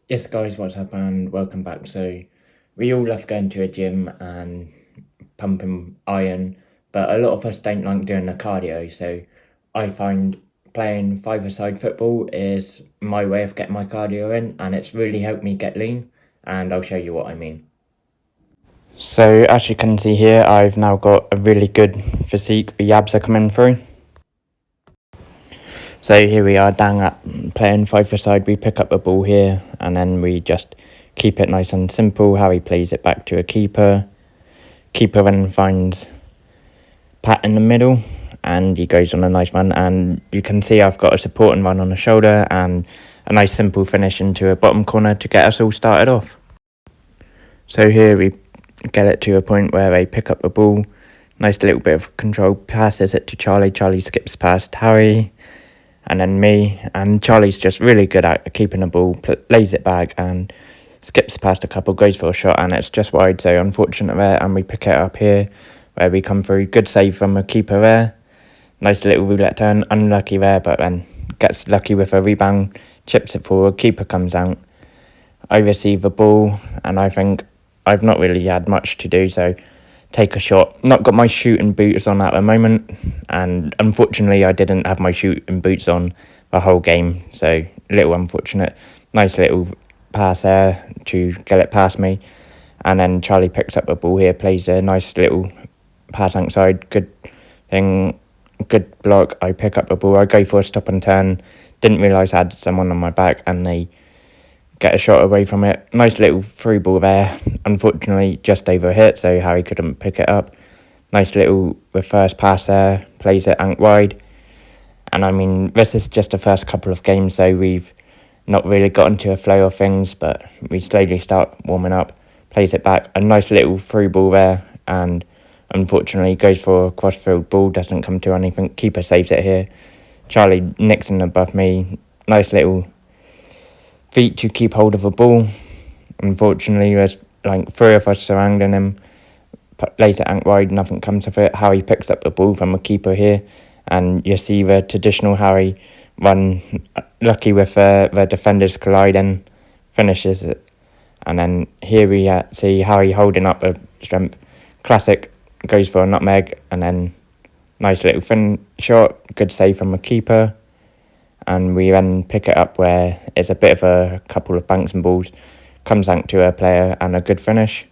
Yes guys, what's up and welcome back. So we all love going to a gym and pumping iron, but a lot of us don't like doing the cardio. So I find playing 5aside football is my way of getting my cardio in, and it's really helped me get lean, and I'll show you what I mean. So as you can see here, I've now got a really good physique. The abs are coming through. So here we are down at playing 5aside. We pick up a ball here and then we just keep it nice and simple. How he plays it back to a keeper. Keeper then finds Pat in the middle and he goes on a nice run, and you can see I've got a supporting run on the shoulder and a nice simple finish into a bottom corner to get us all started off. So here we get it to a point where they pick up the ball. Nice little bit of control, passes it to Charlie. Charlie skips past Harry and then me, and Charlie's just really good at keeping the ball, lays it back and skips past a couple, goes for a shot, and it's just wide, so unfortunate there, and we pick it up here where we come through. Good save from a keeper there. Nice little roulette turn, unlucky there, but then gets lucky with a rebound, chips it forward, keeper comes out. I receive the ball, and I think I've not really had much to do, so take a shot. Not got my shooting boots on at the moment, and unfortunately I didn't have my shooting boots on the whole game, so a little unfortunate. Nice little pass there to get it past me, and then Charlie picks up the ball here, plays a nice little pass outside. Good thing, good block. I pick up the ball, I go for a stop and turn, didn't realise I had someone on my back, and they get a shot away from it. Nice little through ball there. Unfortunately, just over hit, so Harry couldn't pick it up. Nice little reverse pass there. Plays it out wide. And I mean, this is just the first couple of games, so we've not really got into a flow of things, but we slowly start warming up. Plays it back. A nice little through ball there, and unfortunately goes for a cross-field ball. Doesn't come to anything. Keeper saves it here. Charlie nicks in above me. Nice little feet to keep hold of a ball. Unfortunately, there's like three of us surrounding him. Lays it out wide, nothing comes of it. Harry picks up the ball from a keeper here, and you see the traditional Harry run, lucky with the defenders colliding, finishes it. And then here we see Harry holding up a strength. Classic, goes for a nutmeg, and then nice little shot, good save from a keeper. And we then pick it up where it's a bit of a couple of banks and balls, comes out to a player and a good finish.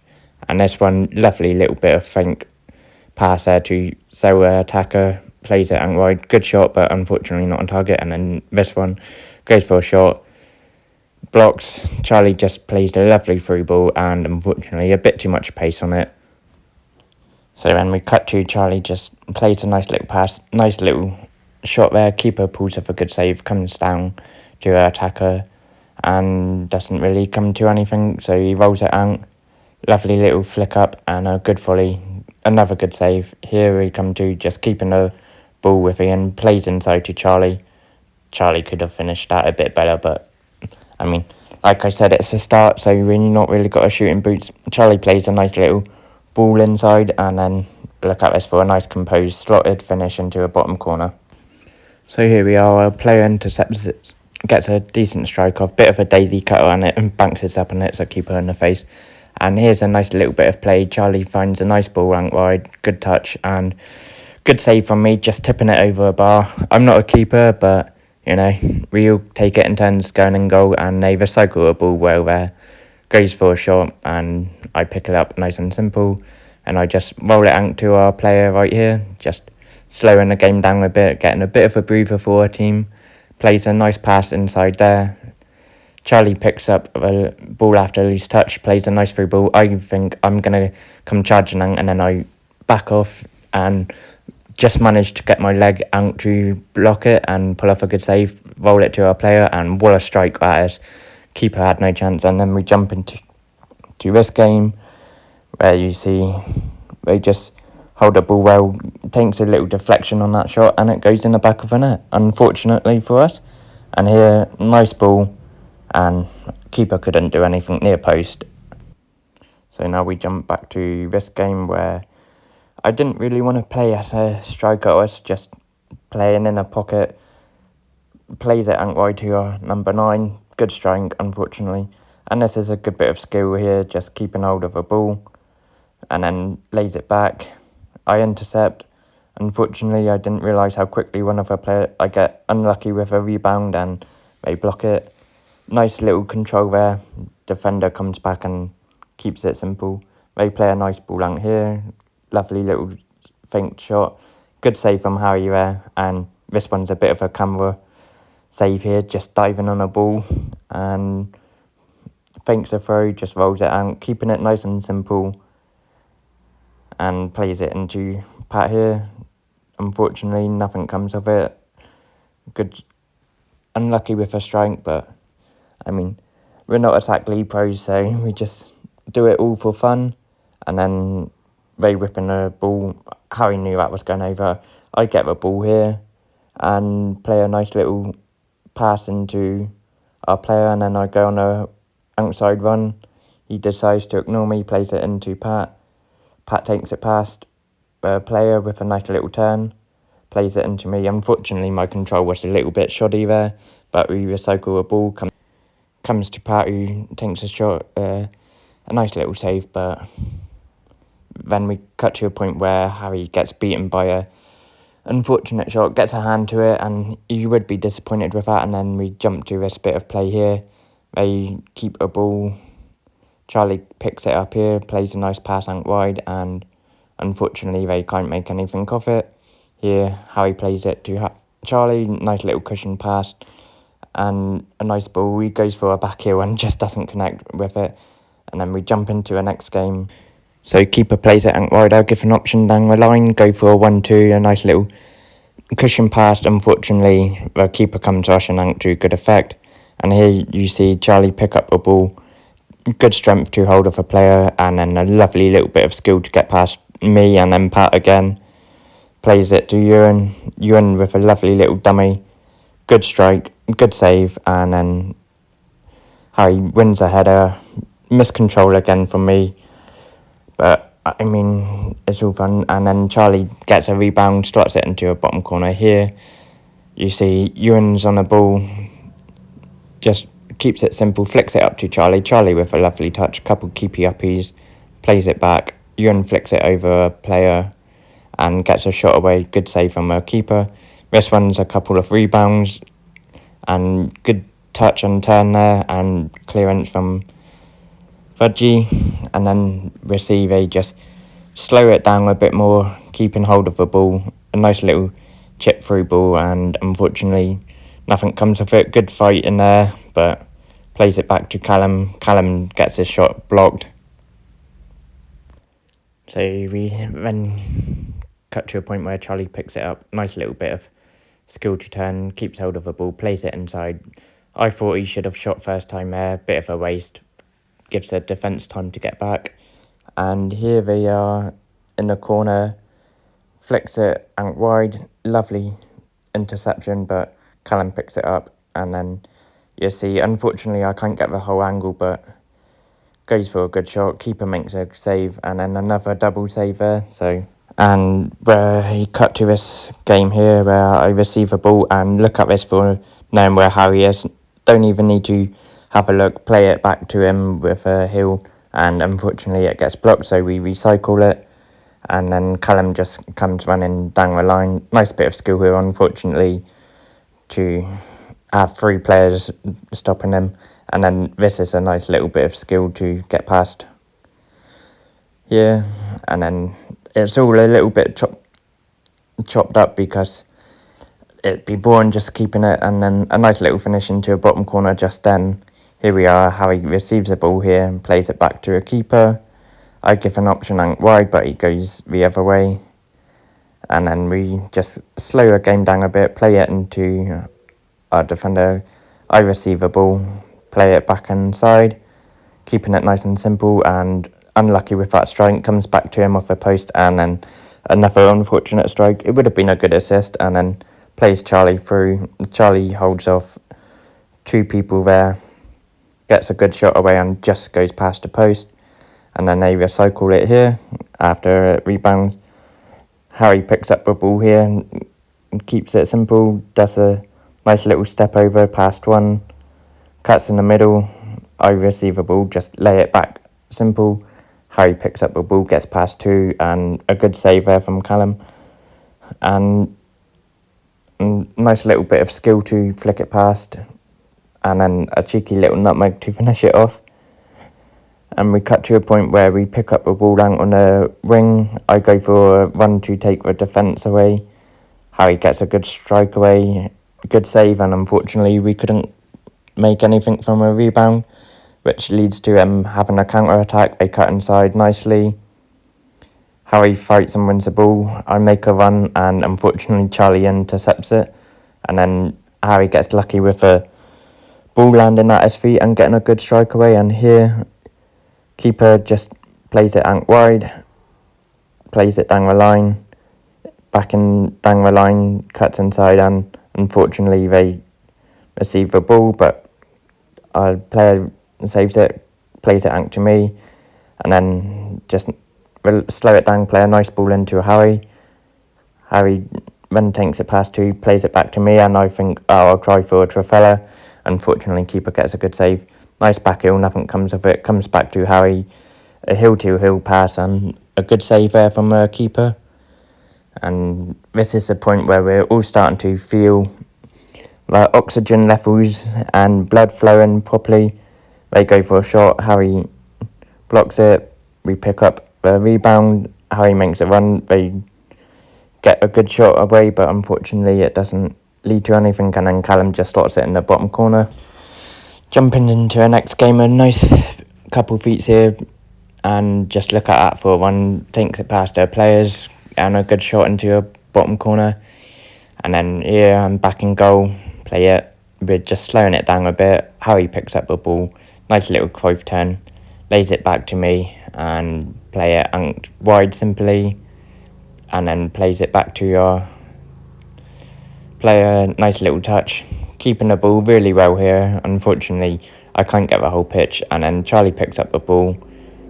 And this one, lovely little bit of feint pass there to Zoa attacker, plays it out wide, good shot, but unfortunately not on target. And then this one goes for a shot, blocks. Charlie just plays a lovely through ball, and unfortunately a bit too much pace on it. So then we cut to Charlie just plays a nice little pass, nice little shot there. Keeper pulls off a good save, comes down to our attacker and doesn't really come to anything, so he rolls it out. Lovely little flick up and a good volley. Another good save. Here we come to just keeping the ball with Ian, plays inside to Charlie. Charlie could have finished that a bit better, but I mean, like I said, it's a start, so we're not really got a shooting boots. Charlie plays a nice little ball inside, and then look at this for a nice composed slotted finish into a bottom corner. So here we are, a player intercepts it, gets a decent strike off, bit of a daisy cutter on it and banks it up and hits a keeper in the face. And here's a nice little bit of play. Charlie finds a nice ball out wide, good touch and good save from me, just tipping it over a bar. I'm not a keeper, but you know, we all take it in turns going in goal, and they recycle a ball well there. Goes for a shot and I pick it up nice and simple, and I just roll it out to our player right here, just slowing the game down a bit, getting a bit of a breather for our team. Plays a nice pass inside there. Charlie picks up a ball after a loose touch, plays a nice through ball. I think I'm going to come charging out, and then I back off and just managed to get my leg out to block it and pull off a good save, roll it to our player, and what a strike that is. Keeper had no chance, and then we jump into this game where you see they just hold the ball well, takes a little deflection on that shot, and it goes in the back of the net, unfortunately for us. And here, nice ball, and keeper couldn't do anything near post. So now we jump back to this game where I didn't really want to play as a striker. I was just playing in a pocket, plays it out wide to our number 9, good strike, unfortunately. And this is a good bit of skill here, just keeping hold of a ball and then lays it back. I intercept. Unfortunately, I didn't realise how quickly one of our players, I get unlucky with a rebound and they block it. Nice little control there. Defender comes back and keeps it simple. They play a nice ball out here. Lovely little feint shot. Good save from Harry there. And this one's a bit of a camera save here, just diving on a ball and feints a throw, just rolls it out, keeping it nice and simple, and plays it into Pat here. Unfortunately, nothing comes of it. Good, unlucky with a strike, but I mean, we're not exactly pros, so we just do it all for fun. And then they whipping the ball. Harry knew that was going over. I get the ball here and play a nice little pass into our player, and then I go on a outside run. He decides to ignore me, plays it into Pat. Pat takes it past a player with a nice little turn, plays it into me. Unfortunately, my control was a little bit shoddy there, but we recycle a ball, comes to Pat, who takes a shot, a nice little save, but then we cut to a point where Harry gets beaten by a unfortunate shot, gets a hand to it, and you would be disappointed with that. And then we jump to this bit of play here. They keep a ball. Charlie picks it up here, plays a nice pass out wide, and unfortunately they can't make anything of it. Here, Harry plays it to Charlie, nice little cushion pass, and a nice ball. He goes for a back heel and just doesn't connect with it. And then we jump into the next game. So keeper plays it out wide. I'll give an option down the line, go for a 1-2, a nice little cushion pass. Unfortunately, the keeper comes rushing out to good effect. And here you see Charlie pick up a ball. Good strength to hold of a player, and then a lovely little bit of skill to get past me, and then Pat again. Plays it to Ewan. Ewan with a lovely little dummy. Good strike, good save, and then Harry wins a header. Miscontrol again from me. But, I mean, it's all fun. And then Charlie gets a rebound, slots it into a bottom corner here. You see Ewan's on the ball, just keeps it simple, flicks it up to Charlie. Charlie with a lovely touch, couple keepy uppies, plays it back. Ewan flicks it over a player and gets a shot away. Good save from a keeper. This one's a couple of rebounds and good touch and turn there, and clearance from Fudgy, and then receive just slow it down a bit more, keeping hold of the ball. A nice little chip through ball, and unfortunately nothing comes of it. Good fight in there, but plays it back to Callum. Callum gets his shot blocked. So we then cut to a point where Charlie picks it up. Nice little bit of skill to turn, keeps hold of the ball, plays it inside. I thought he should have shot first time there, bit of a waste. Gives the defence time to get back. And here they are in the corner, flicks it out wide, lovely interception, but Callum picks it up. And then you see, unfortunately I can't get the whole angle, but goes for a good shot, keeper makes a save, and then another double save there. And where he cut to this game here where I receive a ball, and look at this for knowing where Harry is. Don't even need to have a look, play it back to him with a heel, and unfortunately it gets blocked, so we recycle it. And then Callum just comes running down the line. Nice bit of skill here, unfortunately, to have 3 players stopping him. And then this is a nice little bit of skill to get past here. And then it's all a little bit chopped up because it'd be boring just keeping it. And then a nice little finish into a bottom corner just then. Here we are, Harry receives the ball here and plays it back to a keeper. I give an option out wide, but he goes the other way. And then we just slow the game down a bit, play it into our defender. I receive a ball, play it back inside, keeping it nice and simple, and unlucky with that strike, comes back to him off the post, and then another unfortunate strike. It would have been a good assist, and then plays Charlie through. Charlie holds off 2 people there, gets a good shot away and just goes past the post. And then they recycle it here after it rebounds. Harry picks up the ball here and keeps it simple, does a nice little step over past one, cuts in the middle, I receive a ball, just lay it back, simple. Harry picks up the ball, gets past two, and a good save there from Callum. And nice little bit of skill to flick it past, and then a cheeky little nutmeg to finish it off. And we cut to a point where we pick up the ball out on the wing. I go for a run to take the defence away. Harry gets a good strike away, good save, and unfortunately we couldn't make anything from a rebound, which leads to having a counter-attack. They cut inside nicely. Harry fights and wins the ball. I make a run, and unfortunately Charlie intercepts it. And then Harry gets lucky with a ball landing at his feet and getting a good strike away. And here, keeper just plays it out wide, plays it down the line, back in down the line, cuts inside, and unfortunately they receive the ball, but our player saves it, plays it out to me, and then just slow it down, play a nice ball into Harry. Harry then takes it past two, plays it back to me, and I think, oh, I'll try for a Trafella. Unfortunately, keeper gets a good save. Nice back heel, nothing comes of it. Comes back to Harry, a heel-to-heel pass, and a good save there from a keeper. And this is the point where we're all starting to feel the oxygen levels and blood flowing properly. They go for a shot, Harry blocks it, we pick up the rebound, Harry makes a run, they get a good shot away, but unfortunately it doesn't lead to anything, and then Callum just slots it in the bottom corner. Jumping into the next game, a nice couple feats here, and just look at that for one, takes it past their players, and a good shot into a bottom corner. And then here I'm back in goal, play it, we're just slowing it down a bit. Harry picks up the ball, nice little Cruyff turn, lays it back to me, and play it out wide simply, and then plays it back to your player, nice little touch, keeping the ball really well here. Unfortunately, I can't get the whole pitch, and then Charlie picks up the ball,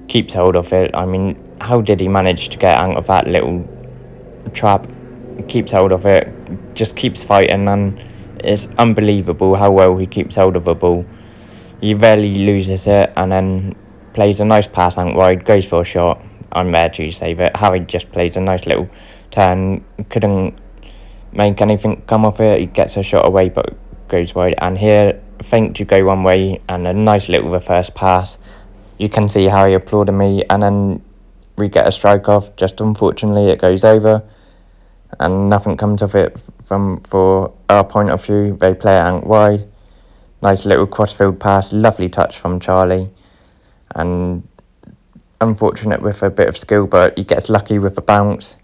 keeps hold of it. I mean, how did he manage to get out of that little trap? Keeps hold of it, just keeps fighting, and it's unbelievable how well he keeps hold of the ball. He rarely loses it, and then plays a nice pass out wide, goes for a shot. I'm there to save it. Harry just plays a nice little turn, couldn't make anything come off it. He gets a shot away but goes wide, and here feint to go one way and a nice little reverse pass. You can see Harry applauding me, and then we get a strike off. Just unfortunately it goes over and nothing comes of it for our point of view. They play it out wide, nice little crossfield pass, lovely touch from Charlie, and unfortunate with a bit of skill, but he gets lucky with a bounce,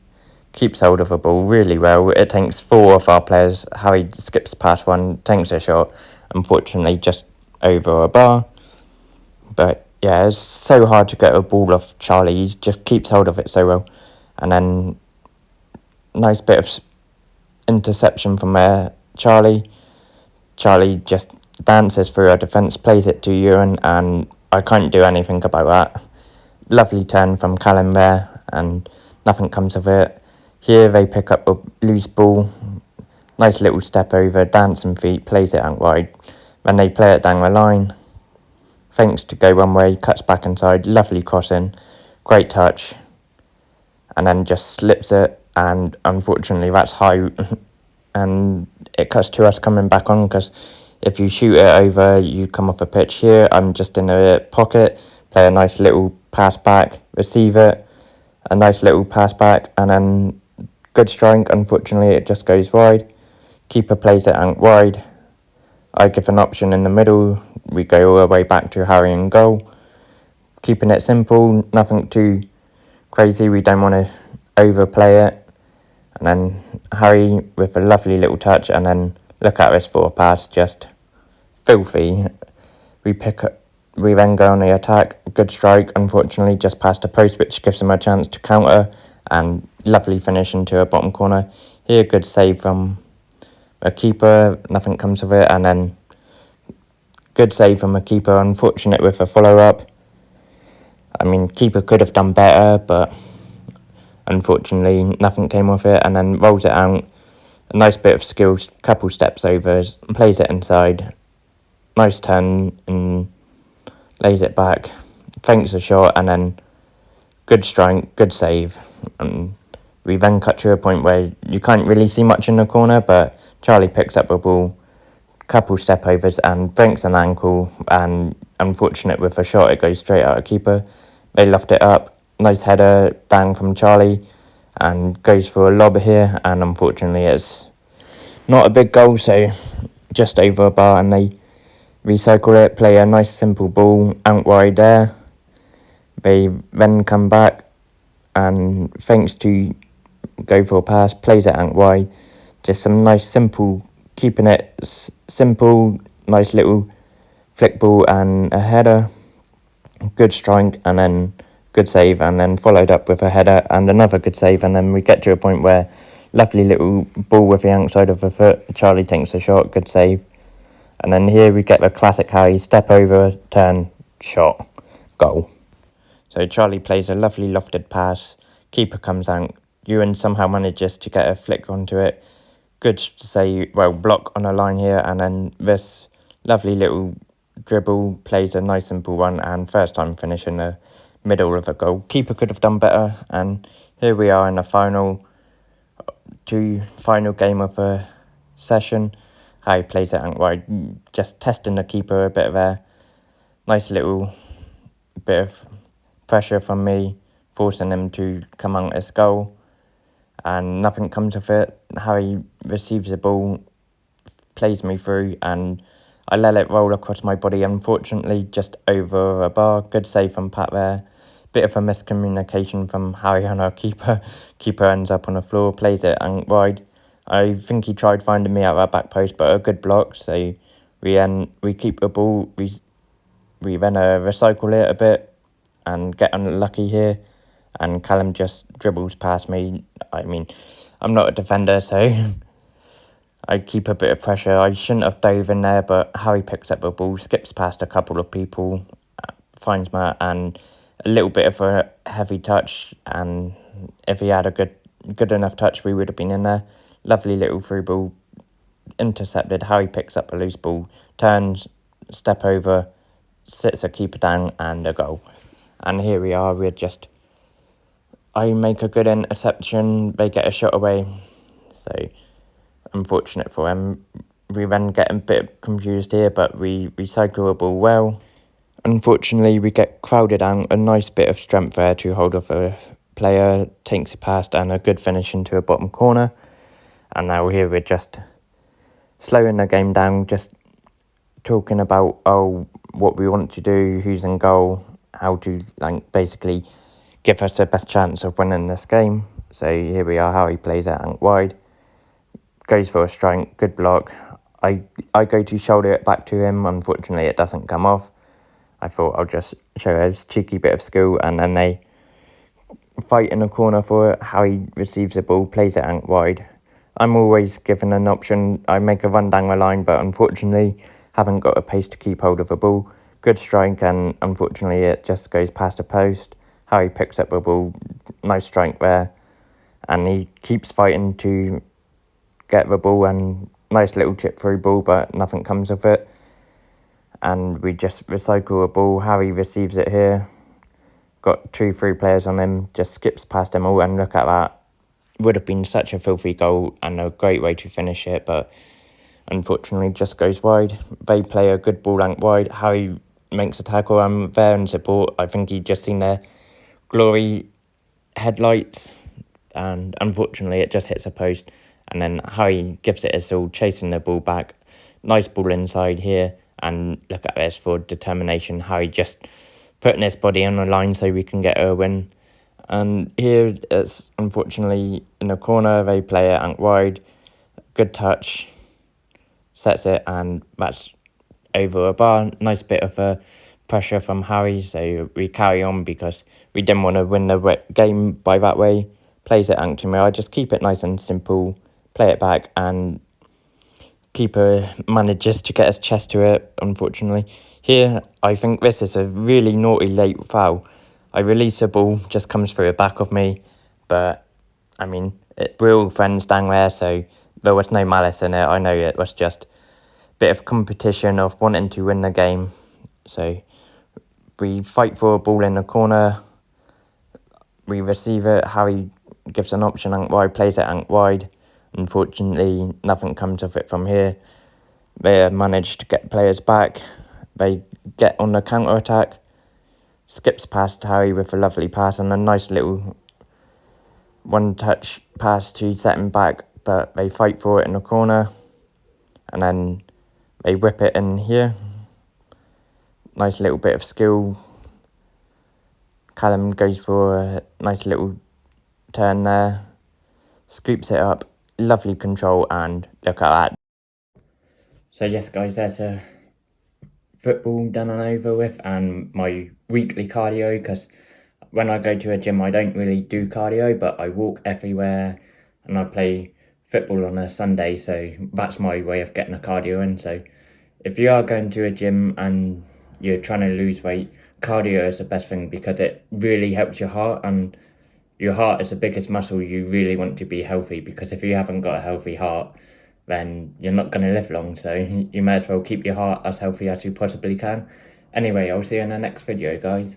keeps hold of the ball really well. It takes four of our players. Harry skips past one, takes a shot, unfortunately just over a bar. But yeah, it's so hard to get a ball off Charlie. He just keeps hold of it so well. And then nice bit of interception from Charlie. Charlie just dances through our defence, plays it to Ewan, and I can't do anything about that. Lovely turn from Callum there, and nothing comes of it. Here they pick up a loose ball, nice little step over, dancing feet, plays it out wide. Then they play it down the line, feints to go one way, cuts back inside, lovely crossing, great touch, and then just slips it, and unfortunately that's high, and it cuts to us coming back on, because if you shoot it over, you come off a pitch. Here I'm just in a pocket, play a nice little pass back, receive it, a nice little pass back, and then good strike. Unfortunately it just goes wide. Keeper plays it out wide. I give an option in the middle. We go all the way back to Harry in goal. Keeping it simple, nothing too crazy. We don't want to overplay it. And then Harry with a lovely little touch, and then look at this forward pass, just filthy. We then go on the attack, good strike, unfortunately just past the post, which gives them a chance to counter, and lovely finish into a bottom corner. Here, good save from a keeper, nothing comes of it, and then good save from a keeper, unfortunate with a follow-up. I mean, keeper could have done better, but unfortunately nothing came of it, and then rolls it out. A nice bit of skill, couple steps over, plays it inside. Nice turn, and lays it back, thinks a shot, and then good strike, good save. And we then cut to a point where you can't really see much in the corner, but Charlie picks up a ball, couple step overs, and breaks an ankle. And unfortunate with a shot, it goes straight out of keeper. They left it up. Nice header bang from Charlie, and goes for a lob here. And unfortunately, it's not a big goal, so just over a bar, and they recycle it, play a nice simple ball out wide there. They then come back, and thanks to go for a pass, plays it out wide. Just some nice simple, keeping it simple, nice little flick ball and a header. Good strike, and then good save, and then followed up with a header and another good save. And then we get to a point where lovely little ball with the outside of the foot. Charlie takes a shot, good save. And then here we get the classic Harry step over, turn, shot, goal. So Charlie plays a lovely lofted pass, keeper comes out, Ewan somehow manages to get a flick onto it. Good save, well, block on a line here, and then this lovely little dribble plays a nice simple one, and first time finish in the middle of a goal. Keeper could have done better, and here we are in the final game of a session. Harry plays it out wide, just testing the keeper a bit there. Nice little bit of pressure from me, forcing him to come out as goal, and nothing comes of it. Harry receives the ball, plays me through, and I let it roll across my body, unfortunately just over a bar. Good save from Pat there. Bit of a miscommunication from Harry and our keeper. Keeper ends up on the floor, plays it out wide. I think he tried finding me at our back post, but a good block, so we keep the ball. We then recycle it a bit and get unlucky here, and Callum just dribbles past me. I mean, I'm not a defender, so I keep a bit of pressure. I shouldn't have dove in there, but Harry picks up the ball, skips past a couple of people, finds Matt, and a little bit of a heavy touch, and if he had a good enough touch, we would have been in there. Lovely little through ball, intercepted. Harry picks up a loose ball, turns, step over, sits a keeper down, and a goal. And here we are, I make a good interception, they get a shot away, so unfortunate for him. We then get a bit confused here, but we recycle the ball well. Unfortunately, we get crowded out, a nice bit of strength there to hold off a player, takes it past, and a good finish into a bottom corner. And now here we're just slowing the game down, just talking about what we want to do, who's in goal, how to basically give us the best chance of winning this game. So here we are, Harry plays it out wide, goes for a strike, good block. I go to shoulder it back to him, unfortunately it doesn't come off. I thought I'll just show a cheeky bit of skill, and then they fight in the corner for it. Harry receives the ball, plays it out wide. I'm always given an option. I make a run down the line, but unfortunately haven't got a pace to keep hold of the ball. Good strike, and unfortunately it just goes past a post. Harry picks up the ball, nice strike there, and he keeps fighting to get the ball, and nice little chip through ball, but nothing comes of it. And we just recycle a ball. Harry receives it here, got 2-3 players on him, just skips past them all, and look at that. Would have been such a filthy goal and a great way to finish it, but unfortunately just goes wide. They play a good ball out wide. Harry makes a tackle. I'm there in support. I think he just seen their glory headlights, and unfortunately it just hits a post, and then Harry gives it his all, chasing the ball back. Nice ball inside here, and look at this for determination. Harry just putting his body on the line so we can get a win. And here it's unfortunately in the corner, they play it out wide, good touch, sets it, and that's over a bar. Nice bit of pressure from Harry, so we carry on because we didn't want to win the game by that way. Plays it out to me. I just keep it nice and simple, play it back, and keeper manages to get his chest to it, unfortunately. Here, I think this is a really naughty late foul. I release the ball, just comes through the back of me, but, I mean, we're all friends down there, so there was no malice in it. I know it was just a bit of competition of wanting to win the game. So we fight for a ball in the corner, we receive it, Harry gives an option out wide, plays it out wide. Unfortunately, nothing comes of it from here. They manage to get players back, they get on the counter-attack, skips past Harry with a lovely pass and a nice little one-touch pass to set him back, but they fight for it in the corner, and then they whip it in here. Nice little bit of skill. Callum goes for a nice little turn there, scoops it up, lovely control, and look at that. So yes guys, there's a football done and over with, and my weekly cardio, because when I go to a gym I don't really do cardio, but I walk everywhere and I play football on a Sunday, so that's my way of getting a cardio in. So if you are going to a gym and you're trying to lose weight, cardio is the best thing because it really helps your heart, and your heart is the biggest muscle. You really want to be healthy, because if you haven't got a healthy heart, then you're not going to live long, so you may as well keep your heart as healthy as you possibly can. Anyway, I'll see you in the next video, guys.